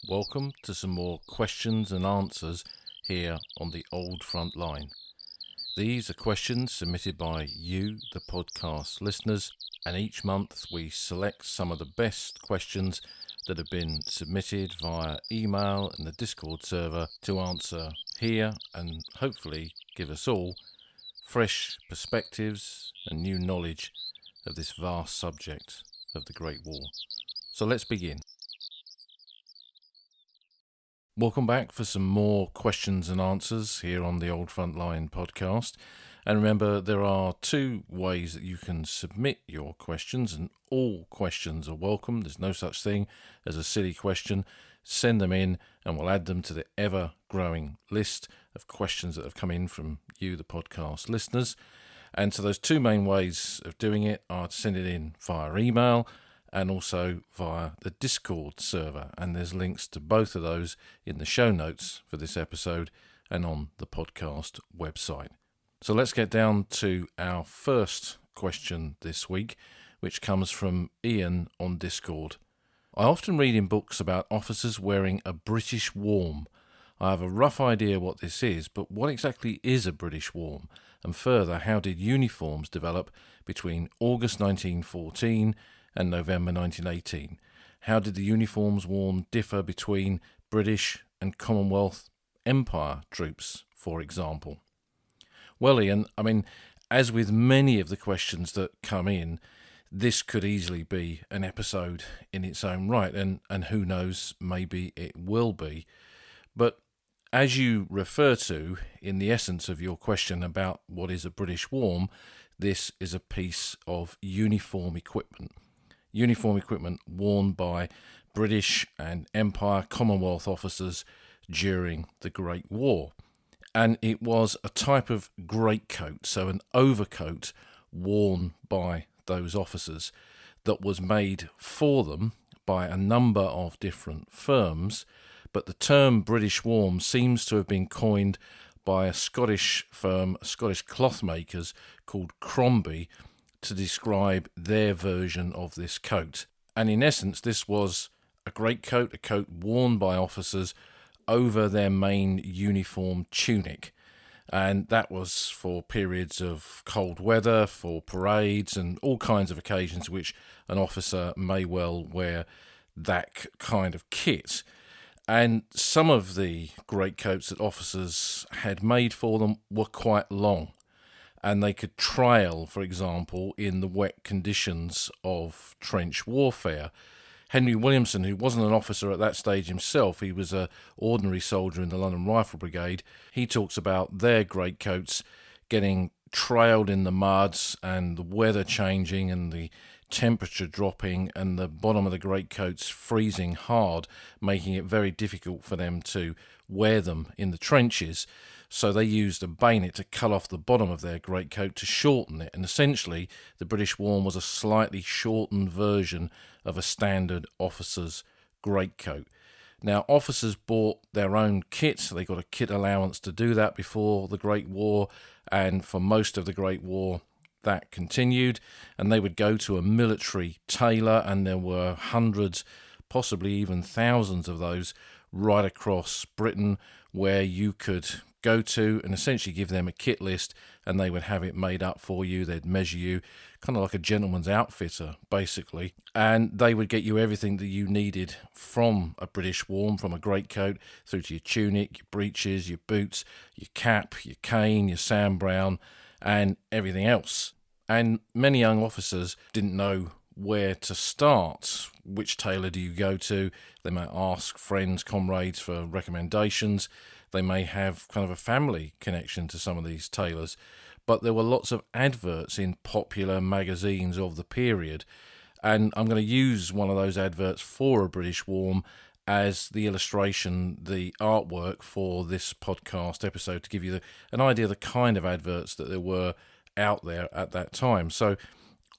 welcome to some more questions and answers here on the Old Front Line. These are questions submitted by you, the podcast listeners, and each month we select some of the best questions that have been submitted via email and the Discord server to answer here and hopefully give us all fresh perspectives and new knowledge of this vast subject of the Great War. So let's begin. Welcome back for some more questions and answers here on the Old Front Line podcast. And remember, there are two ways that you can submit your questions, and all questions are welcome. There's no such thing as a silly question. Send them in and we'll add them to the ever-growing list of questions that have come in from you, the podcast listeners. And so those two main ways of doing it are to send it in via email and also via the Discord server. And there's links to both of those in the show notes for this episode and on the podcast website. So let's get down to our first question this week, which comes from Ian on Discord. I often read in books about officers wearing a British warm. I have a rough idea what this is, but what exactly is a British warm? And further, how did uniforms develop between August 1914 and November 1918? How did the uniforms worn differ between British and Commonwealth Empire troops, for example? Well, Ian, as with many of the questions that come in, this could easily be an episode in its own right, and who knows, maybe it will be. But as you refer to in the essence of your question about what is a British warm, this is a piece of uniform equipment. Uniform equipment worn by British and Empire Commonwealth officers during the Great War. And it was a type of greatcoat, so an overcoat worn by those officers that was made for them by a number of different firms. But the term British warm seems to have been coined by a Scottish firm, Scottish cloth makers called Crombie, to describe their version of this coat. And in essence, this was a greatcoat, a coat worn by officers over their main uniform tunic. And that was for periods of cold weather, for parades and all kinds of occasions which an officer may well wear that kind of kit. And some of the greatcoats that officers had made for them were quite long, and they could trail, for example, in the wet conditions of trench warfare. Henry Williamson, who wasn't an officer at that stage himself, he was an ordinary soldier in the London Rifle Brigade, he talks about their greatcoats getting trailed in the muds and the weather changing and the temperature dropping and the bottom of the greatcoats freezing hard, making it very difficult for them to wear them in the trenches. So they used a bayonet to cut off the bottom of their greatcoat to shorten it, and essentially the British warm was a slightly shortened version of a standard officer's greatcoat. Now, officers bought their own kit, so they got a kit allowance to do that before the Great War, and for most of the Great War that continued, and they would go to a military tailor, and there were hundreds, possibly even thousands of those right across Britain, where you could go to and essentially give them a kit list and they would have it made up for you. They'd measure you, kind of like a gentleman's outfitter, basically. And they would get you everything that you needed from a British warm, from a greatcoat through to your tunic, your breeches, your boots, your cap, your cane, your Sam Brown, and everything else. And many young officers didn't know where to start. Which tailor do you go to? They might ask friends, comrades for recommendations. They may have kind of a family connection to some of these tailors. But there were lots of adverts in popular magazines of the period. And I'm going to use one of those adverts for a British warm as the illustration, the artwork for this podcast episode, to give you an idea of the kind of adverts that there were out there at that time. So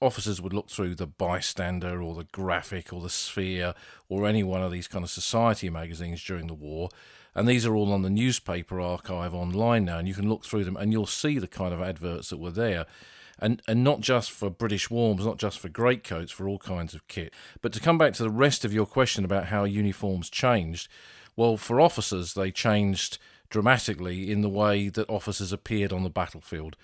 officers would look through the Bystander or the Graphic or the Sphere or any one of these kind of society magazines during the war, and these are all on the newspaper archive online now, and you can look through them and you'll see the kind of adverts that were there. And not just for British warms, not just for greatcoats, for all kinds of kit. But to come back to the rest of your question about how uniforms changed, well, for officers, they changed dramatically in the way that officers appeared on the battlefield.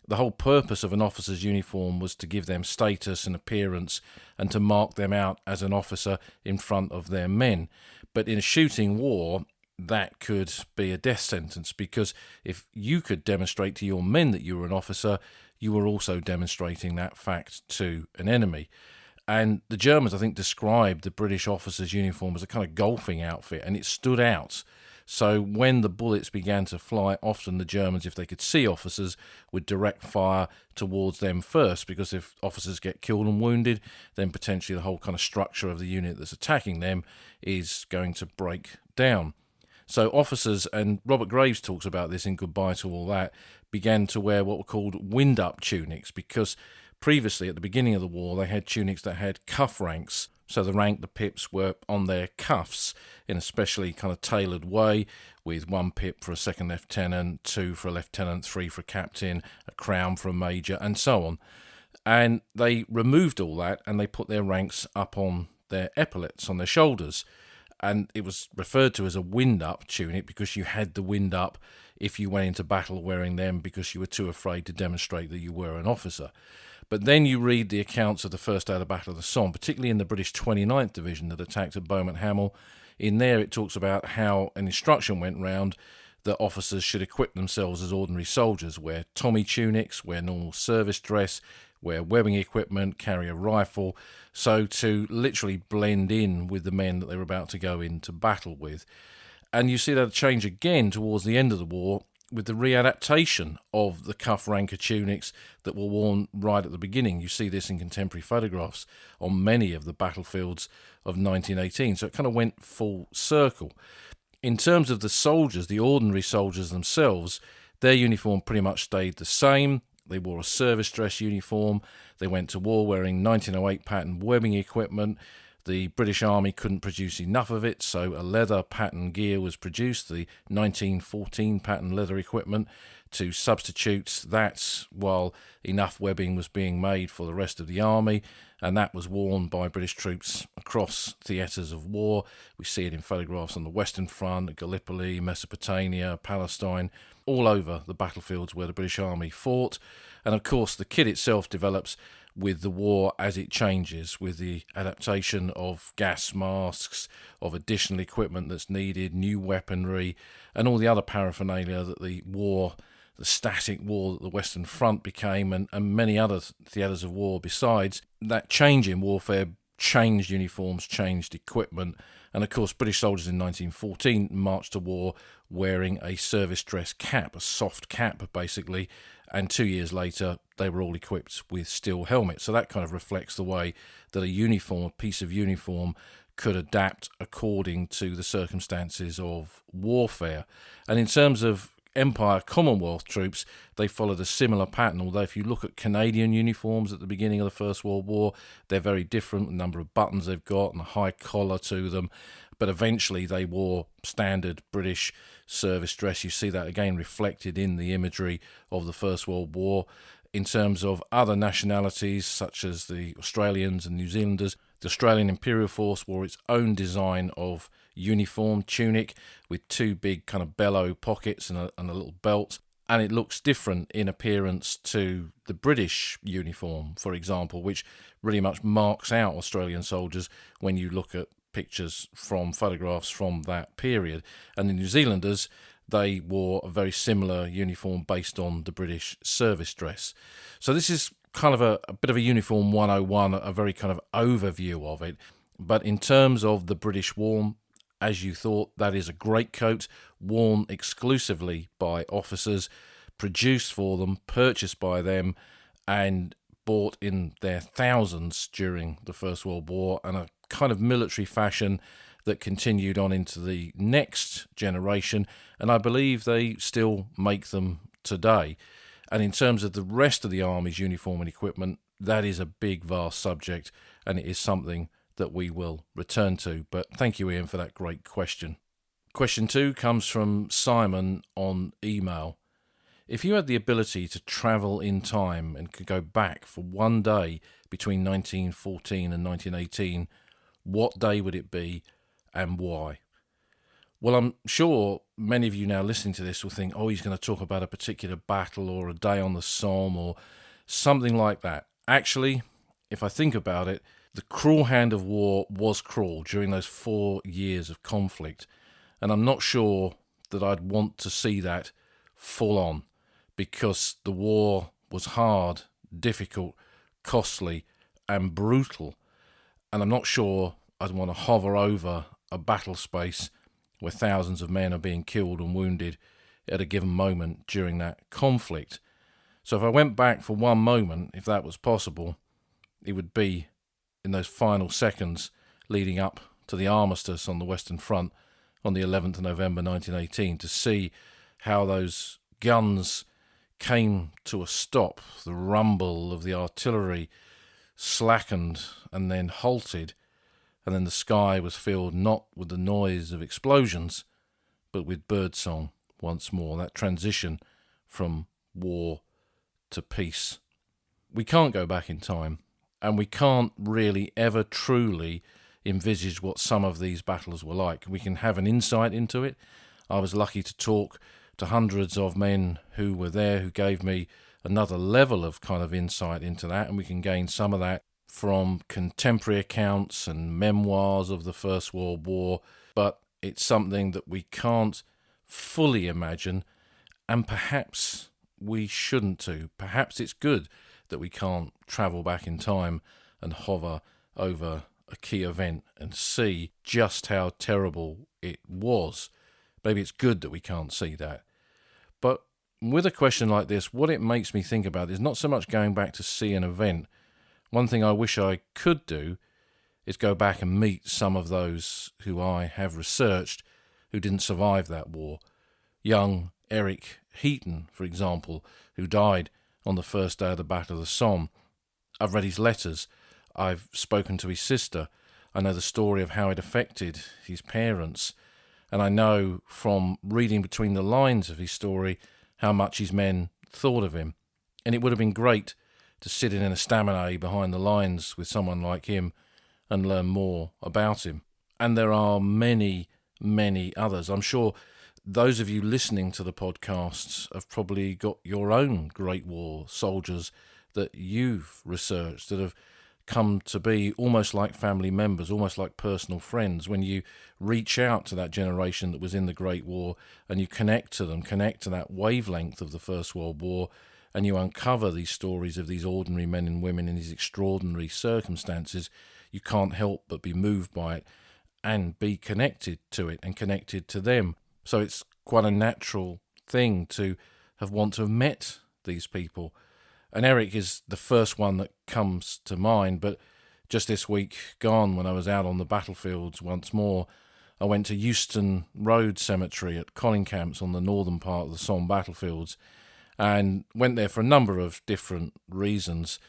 The whole purpose of an officer's uniform was to give them status and appearance and to mark them out as an officer in front of their men. But in a shooting war, that could be a death sentence, because if you could demonstrate to your men that you were an officer, you were also demonstrating that fact to an enemy. And the Germans, I think, described the British officer's uniform as a kind of golfing outfit, and it stood out. So when the bullets began to fly, often the Germans, if they could see officers, would direct fire towards them first, because if officers get killed and wounded, then potentially the whole kind of structure of the unit that's attacking them is going to break down. So officers, and Robert Graves talks about this in Goodbye to All That, began to wear what were called wind-up tunics, because previously, at the beginning of the war, they had tunics that had cuff ranks. So the pips were on their cuffs in a specially kind of tailored way, with 1 pip for a second lieutenant, 2 for a lieutenant, 3 for a captain, a crown for a major, and so on. And they removed all that, and they put their ranks up on their epaulets, on their shoulders. And it was referred to as a wind-up tunic because you had the wind up if you went into battle wearing them, because you were too afraid to demonstrate that you were an officer. But then you read the accounts of the first day of the Battle of the Somme, particularly in the British 29th Division that attacked at Beaumont-Hamel. In there it talks about how an instruction went round that officers should equip themselves as ordinary soldiers, wear Tommy tunics, wear normal service dress, wear webbing equipment, carry a rifle, so to literally blend in with the men that they were about to go into battle with. And you see that change again towards the end of the war with the readaptation of the cuff ranker tunics that were worn right at the beginning. You see this in contemporary photographs on many of the battlefields of 1918. So it kind of went full circle. In terms of the soldiers, the ordinary soldiers themselves, their uniform pretty much stayed the same. They wore a service dress uniform. They went to war wearing 1908 pattern webbing equipment. The British Army couldn't produce enough of it, so a leather pattern gear was produced, the 1914 pattern leather equipment, to substitute that while enough webbing was being made for the rest of the army, and that was worn by British troops across theatres of war. We see it in photographs on the Western Front, Gallipoli, Mesopotamia, Palestine, all over the battlefields where the British Army fought. And of course the kit itself develops with the war as it changes, with the adaptation of gas masks, of additional equipment that's needed, new weaponry, and all the other paraphernalia that the static war that the Western Front became, and many other theatres of war besides. That change in warfare changed uniforms, changed equipment, and of course British soldiers in 1914 marched to war wearing a service dress cap, a soft cap basically, and 2 years later they were all equipped with steel helmets. So that kind of reflects the way that a piece of uniform could adapt according to the circumstances of warfare. And in terms of Empire Commonwealth troops, they followed a similar pattern, although if you look at Canadian uniforms at the beginning of the First World War, they're very different, the number of buttons they've got and a high collar to them, but eventually they wore standard British service dress. You see that again reflected in the imagery of the First World War. In terms of other nationalities, such as the Australians and New Zealanders, the Australian Imperial Force wore its own design of uniform tunic with 2 big kind of bellow pockets and a little belt, and it looks different in appearance to the British uniform, for example, which really much marks out Australian soldiers when you look at pictures from photographs from that period. And the New Zealanders, they wore a very similar uniform based on the British service dress. So this is kind of a bit of a uniform 101, a very kind of overview of it. But in terms of the British warm, as you thought, that is a greatcoat worn exclusively by officers, produced for them, purchased by them, and bought in their thousands during the First World War, and a kind of military fashion that continued on into the next generation, and I believe they still make them today. And in terms of the rest of the Army's uniform and equipment, that is a big, vast subject, and it is something that we will return to. But thank you, Ian, for that great question. Question 2 comes from Simon on email. If you had the ability to travel in time and could go back for one day between 1914 and 1918, what day would it be and why? Well, I'm sure many of you now listening to this will think, oh, he's going to talk about a particular battle or a day on the Somme or something like that. Actually, if I think about it, the cruel hand of war was cruel during those 4 years of conflict. And I'm not sure that I'd want to see that full on, because the war was hard, difficult, costly, and brutal. And I'm not sure I'd want to hover over a battle space where thousands of men are being killed and wounded at a given moment during that conflict. So if I went back for one moment, if that was possible, it would be in those final seconds leading up to the armistice on the Western Front on the 11th of November 1918, to see how those guns came to a stop, the rumble of the artillery slackened and then halted, and then the sky was filled not with the noise of explosions, but with birdsong once more, that transition from war to peace. We can't go back in time, and we can't really ever truly envisage what some of these battles were like. We can have an insight into it. I was lucky to talk to hundreds of men who were there, who gave me another level of kind of insight into that, and we can gain some of that from contemporary accounts and memoirs of the First World War, but it's something that we can't fully imagine, and perhaps we shouldn't to. Perhaps it's good that we can't travel back in time and hover over a key event and see just how terrible it was. Maybe it's good that we can't see that. But with a question like this, what it makes me think about is not so much going back to see an event. One thing I wish I could do is go back and meet some of those who I have researched who didn't survive that war. Young Eric Heaton, for example, who died on the first day of the Battle of the Somme. I've read his letters. I've spoken to his sister. I know the story of how it affected his parents. And I know from reading between the lines of his story how much his men thought of him. And it would have been great to sit in an estaminet behind the lines with someone like him and learn more about him. And there are many, many others. I'm sure those of you listening to the podcasts have probably got your own Great War soldiers that you've researched that have come to be almost like family members, almost like personal friends. When you reach out to that generation that was in the Great War and you connect to them, connect to that wavelength of the First World War, and you uncover these stories of these ordinary men and women in these extraordinary circumstances, you can't help but be moved by it and be connected to it and connected to them. So it's quite a natural thing to want to have met these people. And Eric is the first one that comes to mind, but just this week gone, when I was out on the battlefields once more, I went to Euston Road Cemetery at Collincamps on the northern part of the Somme battlefields, and went there for a number of different reasons.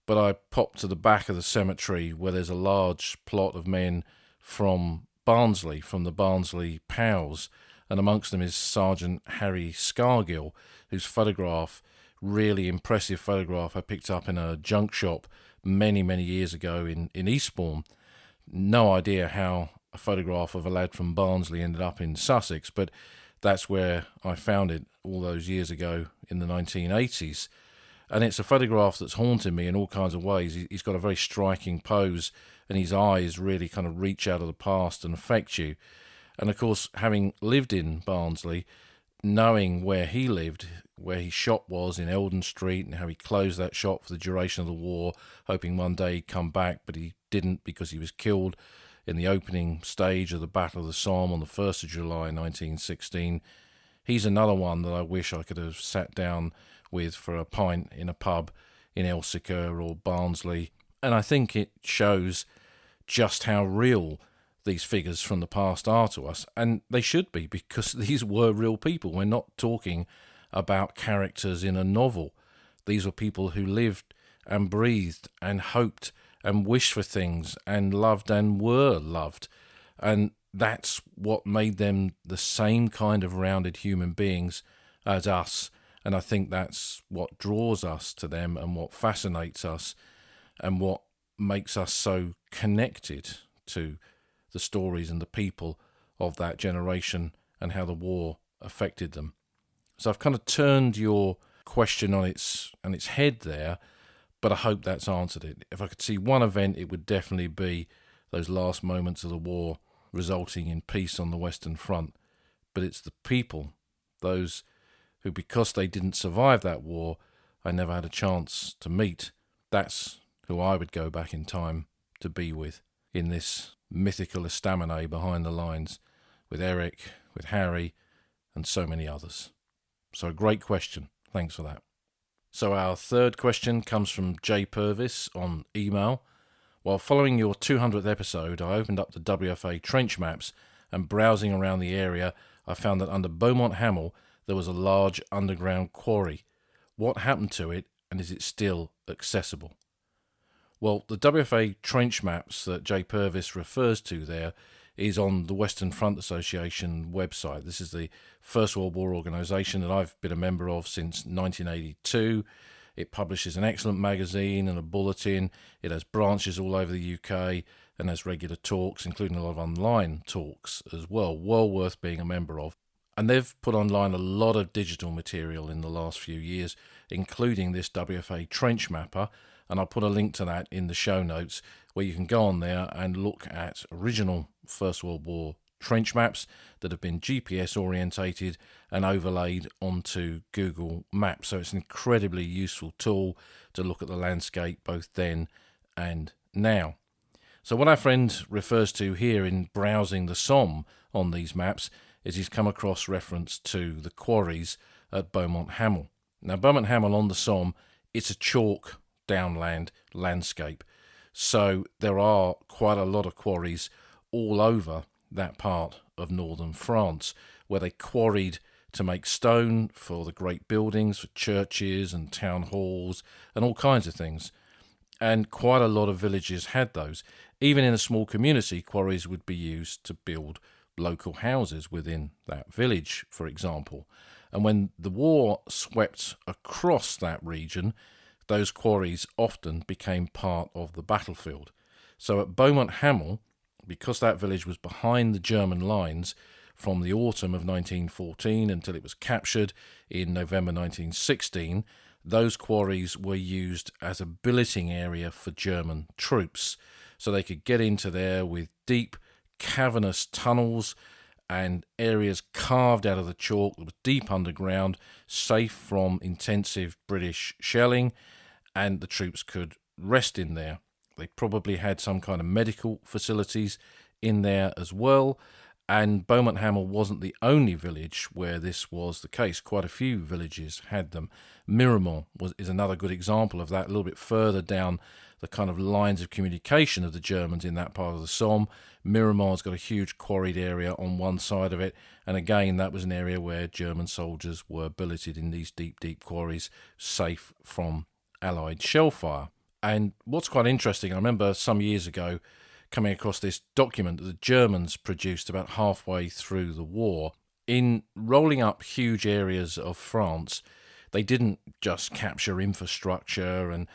But I popped to the back of the cemetery where there's a large plot of men from Barnsley, from the Barnsley POWs, and amongst them is Sergeant Harry Scargill, whose photograph, really impressive photograph, I picked up in a junk shop many, many years ago in Eastbourne. No idea how a photograph of a lad from Barnsley ended up in Sussex, but that's where I found it all those years ago in the 1980s. And it's a photograph that's haunted me in all kinds of ways. He's got a very striking pose, and his eyes really kind of reach out of the past and affect you. And of course, having lived in Barnsley, knowing where he lived, where his shop was in Eldon Street, and how he closed that shop for the duration of the war, hoping one day he'd come back, but he didn't because he was killed in the opening stage of the Battle of the Somme on the 1st of July 1916. He's another one that I wish I could have sat down with for a pint in a pub in Elsica or Barnsley. And I think it shows just how real these figures from the past are to us. And they should be, because these were real people. We're not talking about characters in a novel. These were people who lived and breathed and hoped and wished for things and loved and were loved. And that's what made them the same kind of rounded human beings as us And I think that's what draws us to them and what fascinates us and what makes us so connected to the stories and the people of that generation and how the war affected them. So I've kind of turned your question on its head there, but I hope that's answered it. If I could see one event, it would definitely be those last moments of the war resulting in peace on the Western Front. But it's the people, those who, because they didn't survive that war, I never had a chance to meet. That's who I would go back in time to be with in this mythical estaminet behind the lines, with Eric, with Harry, and so many others. So a great question. Thanks for that. So our third question comes from Jay Purvis on email. While following your 200th episode, I opened up the WFA trench maps, and browsing around the area, I found that under Beaumont-Hamel there was a large underground quarry. What happened to it, and is it still accessible? Well, the WFA trench maps that Jay Purvis refers to there is on the Western Front Association website. This is the First World War organisation that I've been a member of since 1982. It publishes an excellent magazine and a bulletin. It has branches all over the UK and has regular talks, including a lot of online talks as well. Well worth being a member of. And they've put online a lot of digital material in the last few years, including this WFA trench mapper. And I'll put a link to that in the show notes, where you can go on there and look at original First World War trench maps that have been GPS orientated and overlaid onto Google Maps. So it's an incredibly useful tool to look at the landscape both then and now. So what our friend refers to here in browsing the Somme on these maps is he's come across reference to the quarries at Beaumont-Hamel. Now, Beaumont-Hamel on the Somme, it's a chalk downland landscape. So there are quite a lot of quarries all over that part of northern France, where they quarried to make stone for the great buildings, for churches and town halls and all kinds of things. And quite a lot of villages had those. Even in a small community, quarries would be used to build local houses within that village, for example. And when the war swept across that region, those quarries often became part of the battlefield. So at Beaumont-Hamel, because that village was behind the German lines from the autumn of 1914 until it was captured in November 1916, those quarries were used as a billeting area for German troops. So they could get into there with deep, cavernous tunnels and areas carved out of the chalk that was deep underground, safe from intensive British shelling, and the troops could rest in there. They probably had some kind of medical facilities in there as well, and Beaumont-Hamel wasn't the only village where this was the case. Quite a few villages had them. Miramont is another good example of that, a little bit further down the kind of lines of communication of the Germans in that part of the Somme. Miramont's got a huge quarried area on one side of it, and again that was an area where German soldiers were billeted in these deep, deep quarries, safe from Allied shell fire. And what's quite interesting, I remember some years ago coming across this document that the Germans produced about halfway through the war. In rolling up huge areas of France, they didn't just capture infrastructure and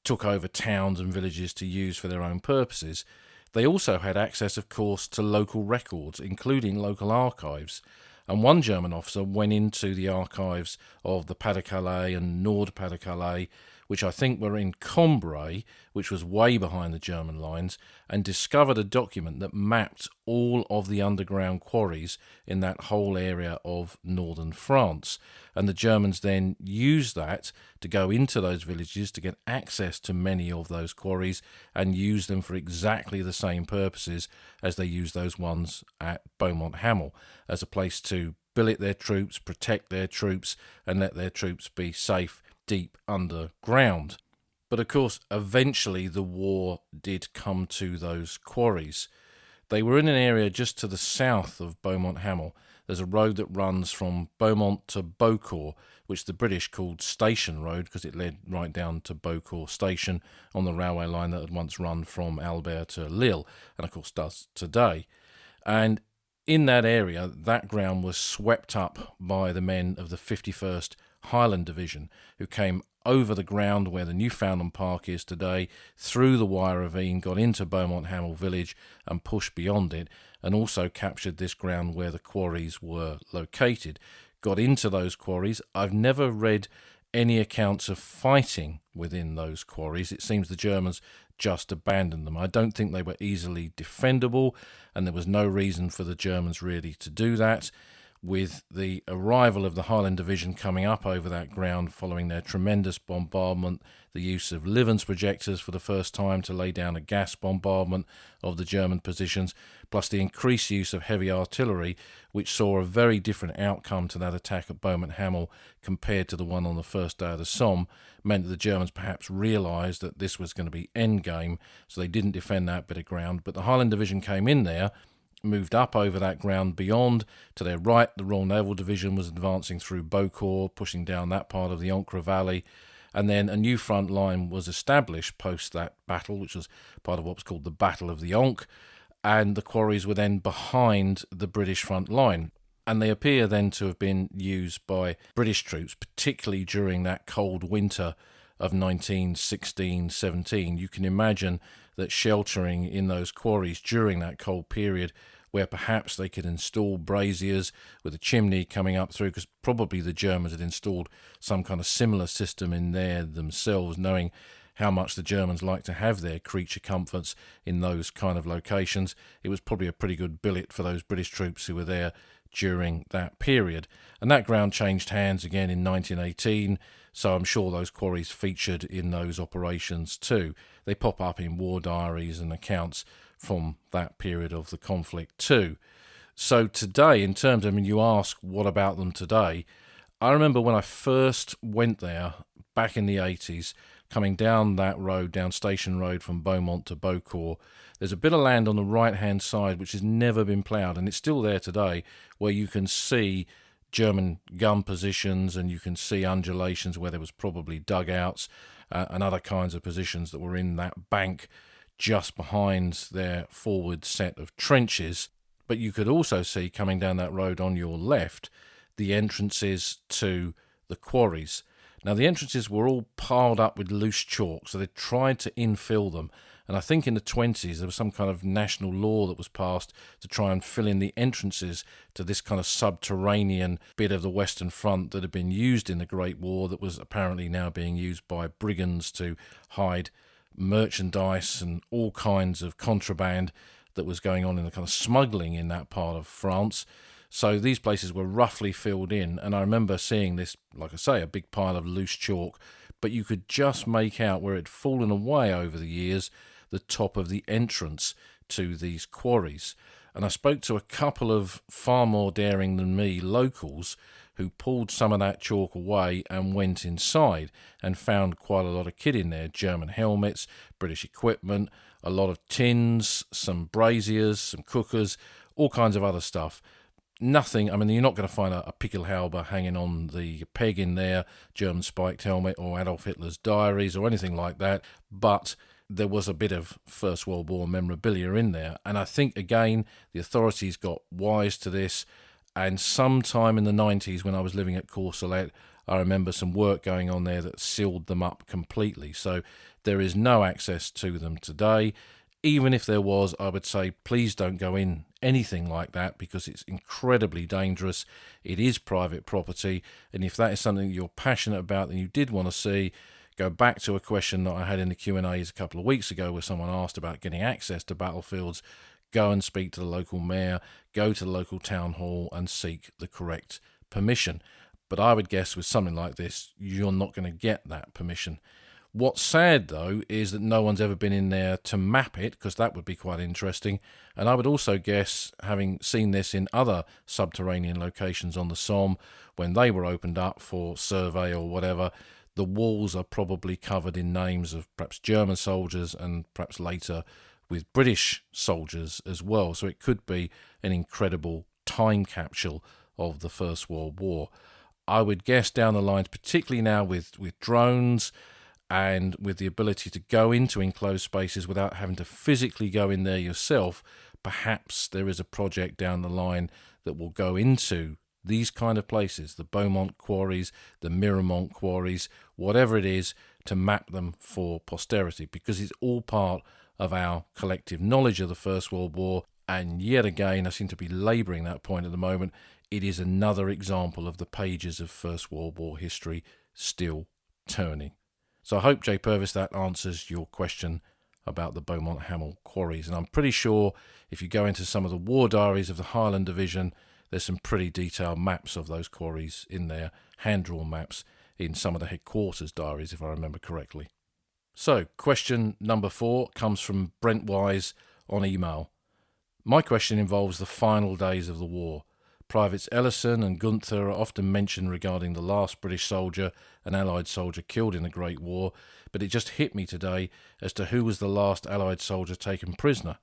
took over towns and villages to use for their own purposes. They also had access, of course, to local records, including local archives. And one German officer went into the archives of the Pas-de-Calais and Nord-Pas-de-Calais, which I think were in Cambrai, which was way behind the German lines, and discovered a document that mapped all of the underground quarries in that whole area of northern France. And the Germans then used that to go into those villages to get access to many of those quarries and use them for exactly the same purposes as they used those ones at Beaumont-Hamel, as a place to billet their troops, protect their troops, and let their troops be safe deep underground. But of course, eventually the war did come to those quarries. They were in an area just to the south of Beaumont-Hamel. There's a road that runs from Beaumont to Beaucourt, which the British called Station Road because it led right down to Beaucourt Station on the railway line that had once run from Albert to Lille, and of course does today. And in that area, that ground was swept up by the men of the 51st Highland Division, who came over the ground where the Newfoundland Park is today, through the Wye Ravine, got into Beaumont-Hamel village and pushed beyond it, and also captured this ground where the quarries were located. Got into those quarries. I've never read any accounts of fighting within those quarries. It seems the Germans just abandoned them. I don't think they were easily defendable, and there was no reason for the Germans really to do that. With the arrival of the Highland Division coming up over that ground following their tremendous bombardment, the use of Livens projectors for the first time to lay down a gas bombardment of the German positions, plus the increased use of heavy artillery, which saw a very different outcome to that attack at Beaumont-Hamel compared to the one on the first day of the Somme, meant that the Germans perhaps realised that this was going to be endgame, so they didn't defend that bit of ground. But the Highland Division came in there, moved up over that ground beyond. To their right, the Royal Naval Division was advancing through Beaucourt, pushing down that part of the Ancre Valley, and then a new front line was established post that battle, which was part of what was called the Battle of the Ancre, and the quarries were then behind the British front line. And they appear then to have been used by British troops, particularly during that cold winter of 1916-17. You can imagine that sheltering in those quarries during that cold period, where perhaps they could install braziers with a chimney coming up through, because probably the Germans had installed some kind of similar system in there themselves, knowing how much the Germans like to have their creature comforts in those kind of locations. It was probably a pretty good billet for those British troops who were there during that period. And that ground changed hands again in 1918, so I'm sure those quarries featured in those operations too. They pop up in war diaries and accounts from that period of the conflict too. So today, in terms, you ask what about them today? I remember when I first went there back in the 80s, coming down that road, down Station Road from Beaumont to Beaucourt, there's a bit of land on the right-hand side which has never been ploughed, and it's still there today, where you can see German gun positions and you can see undulations where there was probably dugouts and other kinds of positions that were in that bank just behind their forward set of trenches. But you could also see, coming down that road on your left, the entrances to the quarries. Now, the entrances were all piled up with loose chalk, so they tried to infill them. And I think in the 20s there was some kind of national law that was passed to try and fill in the entrances to this kind of subterranean bit of the Western Front that had been used in the Great War, that was apparently now being used by brigands to hide merchandise and all kinds of contraband that was going on in the kind of smuggling in that part of France. So these places were roughly filled in, and I remember seeing this, like I say, a big pile of loose chalk, but you could just make out where it had fallen away over the years, the top of the entrance to these quarries. And I spoke to a couple of far more daring than me locals who pulled some of that chalk away and went inside and found quite a lot of kit in there: German helmets, British equipment, a lot of tins, some braziers, some cookers, all kinds of other stuff. Nothing, you're not going to find a Pickelhaube hanging on the peg in there, German spiked helmet or Adolf Hitler's diaries or anything like that, but there was a bit of First World War memorabilia in there. And I think, again, the authorities got wise to this, and sometime in the 90s when I was living at Courcelette, I remember some work going on there that sealed them up completely. So there is no access to them today. Even if there was, I would say please don't go in anything like that, because it's incredibly dangerous. It is private property, and if that is something you're passionate about and you did want to see, go back to a question that I had in the Q&As a couple of weeks ago where someone asked about getting access to battlefields. Go and speak to the local mayor, go to the local town hall and seek the correct permission. But I would guess with something like this, you're not going to get that permission. What's sad, though, is that no one's ever been in there to map it, because that would be quite interesting. And I would also guess, having seen this in other subterranean locations on the Somme, when they were opened up for survey or whatever, the walls are probably covered in names of perhaps German soldiers and perhaps later with British soldiers as well. So it could be an incredible time capsule of the First World War. I would guess down the lines, particularly now with drones and with the ability to go into enclosed spaces without having to physically go in there yourself, perhaps there is a project down the line that will go into these kind of places, the Beaumont quarries, the Miramont quarries, whatever it is, to map them for posterity, because it's all part of our collective knowledge of the First World War. And yet again, I seem to be labouring that point at the moment, it is another example of the pages of First World War history still turning. So I hope, Jay Purvis, that answers your question about the Beaumont-Hamel quarries. And I'm pretty sure if you go into some of the war diaries of the Highland Division, there's some pretty detailed maps of those quarries in there, hand-drawn maps in some of the headquarters diaries, if I remember correctly. So, question number 4 comes from Brent Wise on email. My question involves the final days of the war. Privates Ellison and Gunther are often mentioned regarding the last British soldier and Allied soldier killed in the Great War, but it just hit me today as to who was the last Allied soldier taken prisoner.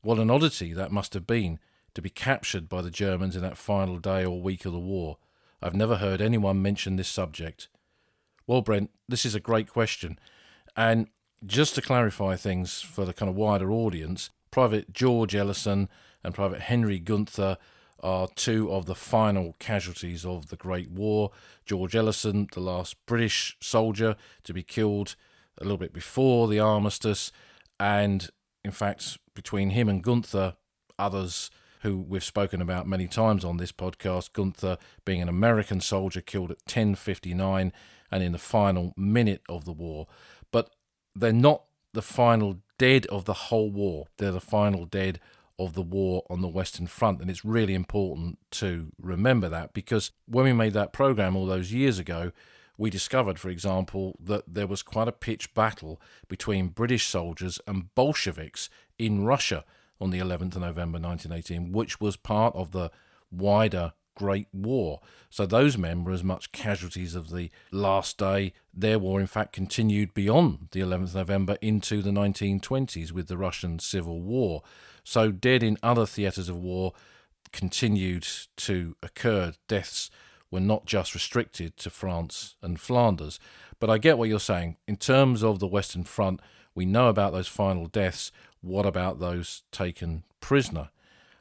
What an oddity that must have been, to be captured by the Germans in that final day or week of the war. I've never heard anyone mention this subject. Well, Brent, this is a great question. And just to clarify things for the kind of wider audience, Private George Ellison and Private Henry Gunther are two of the final casualties of the Great War. George Ellison, the last British soldier to be killed a little bit before the armistice, and in fact, between him and Gunther, others who we've spoken about many times on this podcast, Gunther being an American soldier killed at 10:59 and in the final minute of the war. But they're not the final dead of the whole war. They're the final dead of the war on the Western Front, and it's really important to remember that, because when we made that program all those years ago, we discovered, for example, that there was quite a pitched battle between British soldiers and Bolsheviks in Russia on the 11th of November 1918, which was part of the wider Great War. So those men were as much casualties of the last day. Their war, in fact, continued beyond the 11th of November into the 1920s with the Russian Civil War. So dead in other theatres of war continued to occur. Deaths were not just restricted to France and Flanders. But I get what you're saying. In terms of the Western Front, we know about those final deaths. What about those taken prisoner?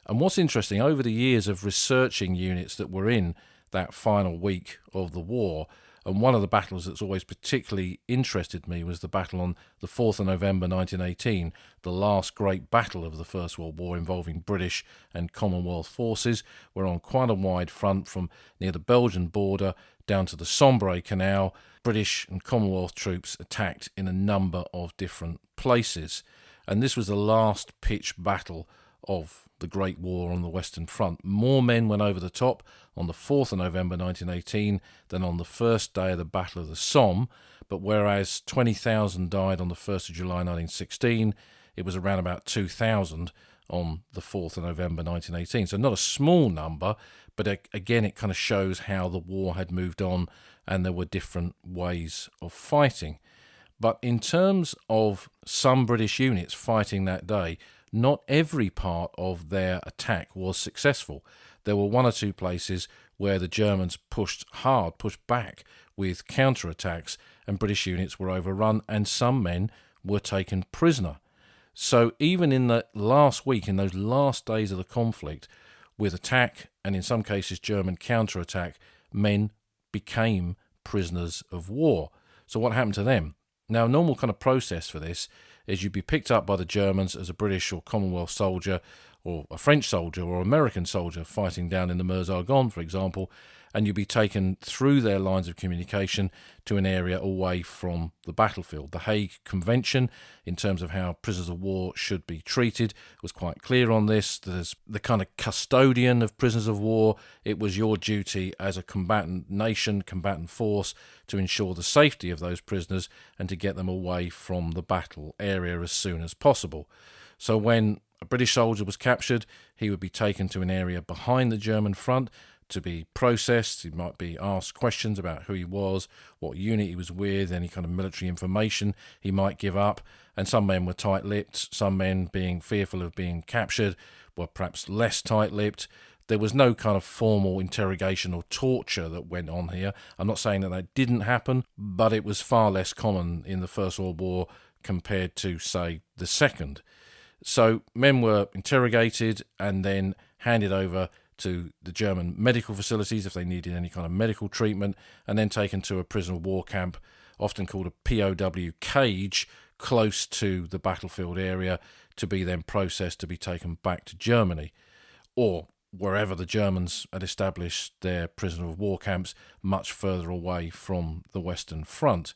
And what's interesting, over the years of researching units that were in that final week of the war, and one of the battles that's always particularly interested me was the battle on the 4th of November 1918, the last great battle of the First World War involving British and Commonwealth forces. We're on quite a wide front from near the Belgian border down to the Somme Canal. British and Commonwealth troops attacked in a number of different places. And this was the last pitched battle of the Great War on the Western Front. More men went over the top on the 4th of November 1918 than on the first day of the Battle of the Somme, but whereas 20,000 died on the 1st of July 1916, it was around about 2,000 on the 4th of November 1918. So not a small number, but again it kind of shows how the war had moved on and there were different ways of fighting. But in terms of some British units fighting that day, not every part of their attack was successful. There were one or two places where the Germans pushed back with counterattacks, and British units were overrun, and some men were taken prisoner. So even in the last week, in those last days of the conflict, with attack and in some cases German counterattack, men became prisoners of war. So what happened to them? Now, a normal kind of process for this is you'd be picked up by the Germans as a British or Commonwealth soldier, or a French soldier or American soldier fighting down in the Meuse-Argonne, for example, and you'd be taken through their lines of communication to an area away from the battlefield. The Hague Convention, in terms of how prisoners of war should be treated, was quite clear on this. There's the kind of custodian of prisoners of war. It was your duty as a combatant nation, combatant force, to ensure the safety of those prisoners and to get them away from the battle area as soon as possible. So when a British soldier was captured, he would be taken to an area behind the German front to be processed. He might be asked questions about who he was, what unit he was with, any kind of military information he might give up. And some men were tight-lipped, some men, being fearful of being captured, were perhaps less tight-lipped. There was no kind of formal interrogation or torture that went on here. I'm not saying that didn't happen, but it was far less common in the First World War compared to, say, the Second. So men were interrogated and then handed over to the German medical facilities if they needed any kind of medical treatment, and then taken to a prisoner of war camp, often called a POW cage, close to the battlefield area, to be then processed to be taken back to Germany, or wherever the Germans had established their prisoner of war camps much further away from the Western Front.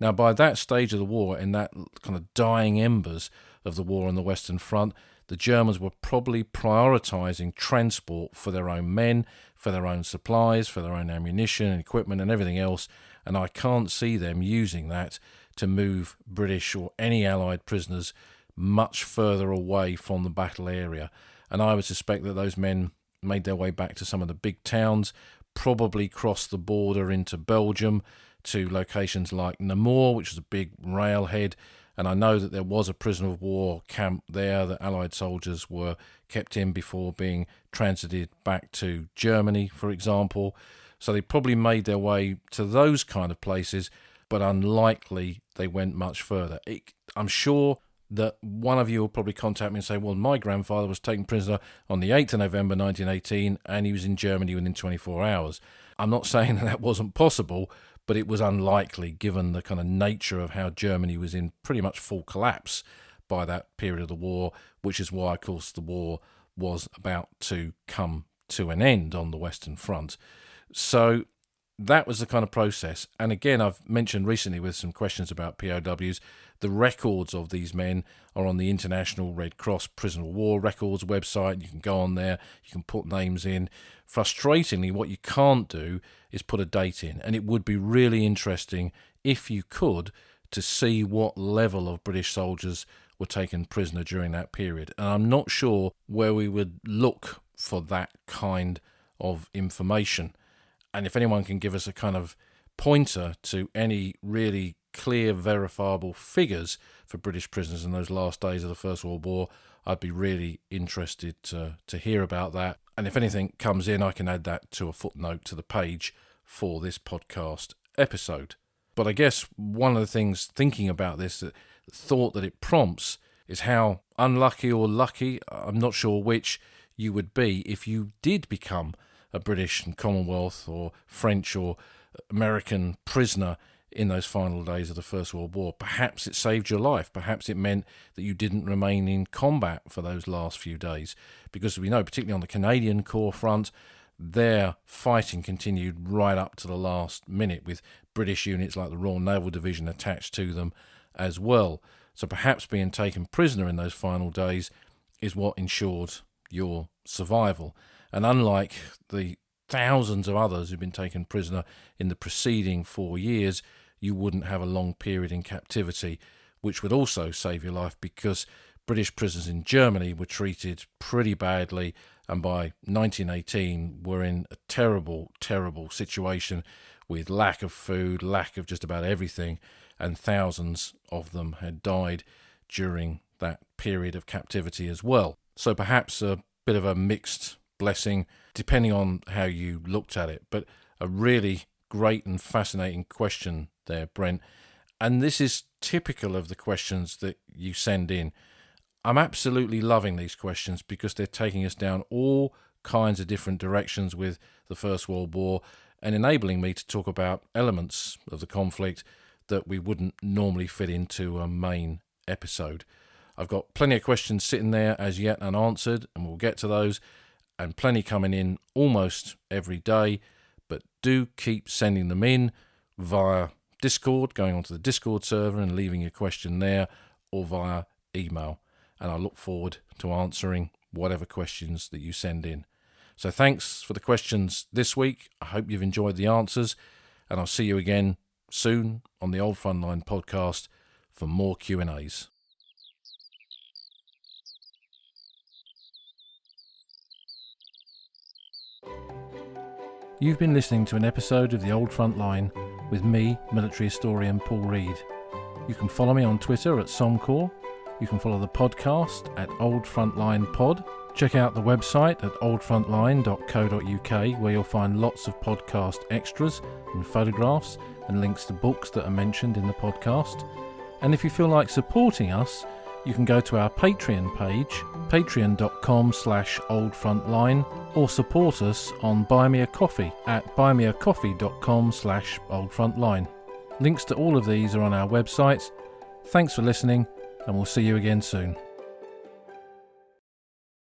Now, by that stage of the war, in that kind of dying embers of the war on the Western Front, the Germans were probably prioritising transport for their own men, for their own supplies, for their own ammunition and equipment and everything else, and I can't see them using that to move British or any Allied prisoners much further away from the battle area. And I would suspect that those men made their way back to some of the big towns, probably crossed the border into Belgium to locations like Namur, which was a big railhead. And I know that there was a prisoner of war camp there that Allied soldiers were kept in before being transited back to Germany, for example. So they probably made their way to those kind of places, but unlikely they went much further. I'm sure that one of you will probably contact me and say, well, my grandfather was taken prisoner on the 8th of November 1918 and he was in Germany within 24 hours. I'm not saying that wasn't possible, but it was unlikely given the kind of nature of how Germany was in pretty much full collapse by that period of the war, which is why, of course, the war was about to come to an end on the Western Front. So that was the kind of process. And again, I've mentioned recently with some questions about POWs, the records of these men are on the International Red Cross Prisoner of War Records website. You can go on there, you can put names in. Frustratingly, what you can't do is put a date in. And it would be really interesting, if you could, to see what level of British soldiers were taken prisoner during that period. And I'm not sure where we would look for that kind of information. And if anyone can give us a kind of pointer to any really clear, verifiable figures for British prisoners in those last days of the First World War, I'd be really interested to hear about that. And if anything comes in, I can add that to a footnote to the page for this podcast episode. But I guess one of the things thinking about this, the thought that it prompts, is how unlucky or lucky, I'm not sure which, you would be if you did become a British and Commonwealth or French or American prisoner in those final days of the First World War. Perhaps it saved your life. Perhaps it meant that you didn't remain in combat for those last few days. Because we know, particularly on the Canadian Corps front, their fighting continued right up to the last minute, with British units like the Royal Naval Division attached to them as well. So perhaps being taken prisoner in those final days is what ensured your survival. And unlike the thousands of others who've been taken prisoner in the preceding 4 years, you wouldn't have a long period in captivity, which would also save your life, because British prisoners in Germany were treated pretty badly, and by 1918 were in a terrible, terrible situation with lack of food, lack of just about everything, and thousands of them had died during that period of captivity as well. So perhaps a bit of a mixed blessing, depending on how you looked at it. But a really great and fascinating question there, Brent. And this is typical of the questions that you send in. I'm absolutely loving these questions because they're taking us down all kinds of different directions with the First World War and enabling me to talk about elements of the conflict that we wouldn't normally fit into a main episode. I've got plenty of questions sitting there as yet unanswered, and we'll get to those, and plenty coming in almost every day, but do keep sending them in via Discord, going onto the Discord server and leaving your question there, or via email. And I look forward to answering whatever questions that you send in. So thanks for the questions this week. I hope you've enjoyed the answers, and I'll see you again soon on the Old Frontline podcast for more Q&As. You've been listening to an episode of the Old Frontline with me, military historian Paul Reed. You can follow me on Twitter at Somcorps. You can follow the podcast at Old Frontline Pod. Check out the website at oldfrontline.co.uk, where you'll find lots of podcast extras and photographs and links to books that are mentioned in the podcast. And if you feel like supporting us, you can go to our Patreon page, patreon.com/oldfrontline, or support us on Buy Me a Coffee at buymeacoffee.com/oldfrontline. Links to all of these are on our website. Thanks for listening, and we'll see you again soon.